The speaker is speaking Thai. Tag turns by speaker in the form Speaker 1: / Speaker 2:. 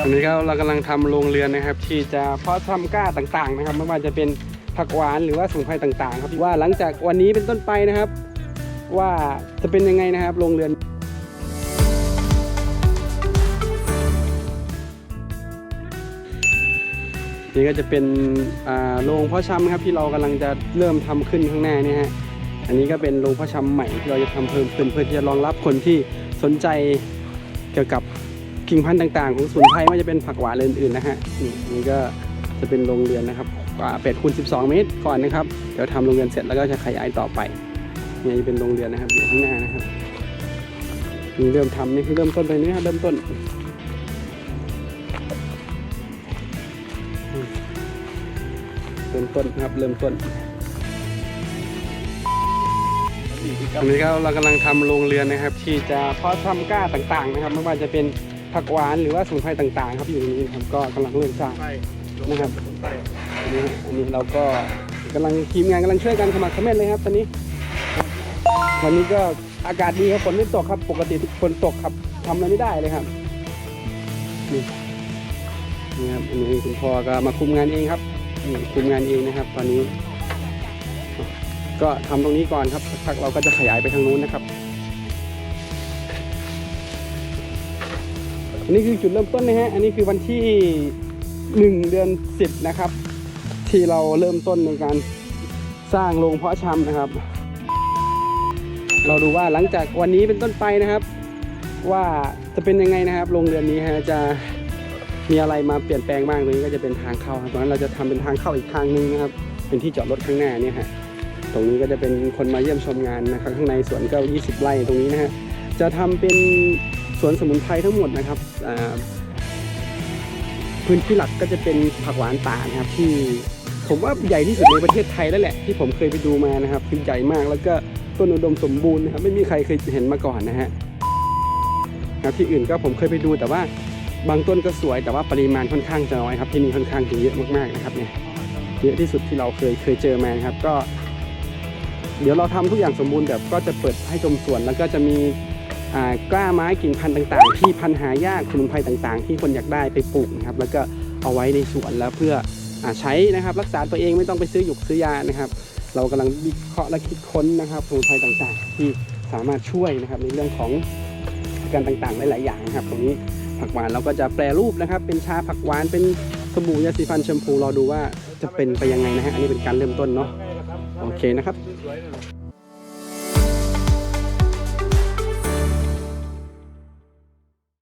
Speaker 1: อันนี้เรากำลังทำโรงเรือนนะครับที่จะเพาะชำกล้าต่างๆนะครับไม่ว่าจะเป็นผักหวานหรือว่าสมุนไพรต่างๆครับว่าหลังจากวันนี้เป็นต้นไปนะครับว่าจะเป็นยังไงนะครับโรงเรือนนี่ก็จะเป็นโรงเพาะชำครับที่เรากำลังจะเริ่มทำขึ้นข้างหน้านี่ฮะอันนี้ก็เป็นโรงเพาะชำใหม่ที่เราจะทำเพิ่มขึ้นเพื่อที่จะรองรับคนที่สนใจเกี่ยวกับกิ่งพันธุ์ต่างๆของสมุนไพรไม่ว่าจะเป็นผักหวานอื่นๆนะฮะนี่ก็จะเป็นโรงเรือนนะครับกว่า8 คูณ 12 เมตรก่อนนะครับเดี๋ยวทำโรงเรือนเสร็จแล้วก็จะขยายต่อไปนี่จะเป็นโรงเรือนนะครับอยู่ข้างหน้านะครับนี่เริ่มทำนี่คือเริ่มต้นไปนี้ครับเริ่มต้นครับเริ่มต้นอันนี้เรากำลังทำโรงเรือนนะครับที่จะเพาะชำกล้าต่างๆนะครับไม่ว่าจะเป็นผักหวานหรือว่าสมุนไพรต่างๆครับอยู่ตรงนี้ครับก็กำลังเริ่มสร้างนะครับอันนี้เราก็กำลังทีมงานกำลังช่วยกันขมักเขม้นเลยครับตอนนี้วันนี้ก็อากาศดีครับฝนไม่ตกครับปกติฝนตกครับทำอะไรไม่ได้เลยครับนี่ครับอันนี้คุณพ่อก็มาคุมงานเองครับคุมงานเองนะครับตอนนี้ก็ทำตรงนี้ก่อนครับสักพักเราก็จะขยายไปทางนู้นนะครับอันนี้คือจุดเริ่มต้นนะฮะอันนี้คือวันที่1 เดือน 10นะครับที่เราเริ่มต้นในการสร้างโรงเพาะชำนะครับเราดูว่าหลังจากวันนี้เป็นต้นไปนะครับว่าจะเป็นยังไงนะครับโรงเรือนนี้ฮะจะมีอะไรมาเปลี่ยนแปลงบ้างตรงนี้ก็จะเป็นทางเข้าครับตอนนั้นเราจะทำเป็นทางเข้าอีกทางนึงนะครับเป็นที่จอดรถข้างหน้าเนี่ยฮะตรงนี้ก็จะเป็นคนมาเยี่ยมชมงานนะครับข้างในสวนก็20 ไร่ตรงนี้นะฮะจะทำเป็นสวนสมุนไพรทั้งหมดนะครับพื้นที่หลักก็จะเป็นผักหวานป่านะครับที่ผมว่าใหญ่ที่สุดในประเทศไทยแล้วแหละที่ผมเคยไปดูมานะครับคือใหญ่มากแล้วก็ต้นอุดมสมบูรณ์นะครับไม่มีใครเคยเห็นมาก่อนนะฮะที่อื่นก็ผมเคยไปดูแต่ว่าบางต้นก็สวยแต่ว่าปริมาณค่อนข้างจะน้อยครับที่นี่ค่อนข้างจะเยอะมากๆนะครับเนี่ยเยอะที่สุดที่เราเคยเจอมานะครับก็เดี๋ยวเราทำทุกอย่างสมบูรณ์แบบก็จะเปิดให้ชมสวนแล้วก็จะมีกล้าไม้กิ่งพันธุ์ต่างๆที่พันธุ์หายากสมุนไพรต่างๆที่คนอยากได้ไปปลูกนะครับแล้วก็เอาไว้ในสวนแล้วเพื่อใช้นะครับรักษาตัวเองไม่ต้องไปซื้อหยุกซื้อยานะครับเรากำลังวิเคราะห์และคิดค้นนะครับสมุนไพรต่างๆที่สามารถช่วยนะครับในเรื่องของอาการต่างๆหลายๆอย่างนะครับตรงนี้ผักหวานเราก็จะแปรรูปนะครับเป็นชาผักหวานเป็นสบู่ยาสีฟันแชมพูเราดูว่าจะเป็นไปยังไงนะฮะอันนี้เป็นการเริ่มต้นเนาะโอเคนะครับ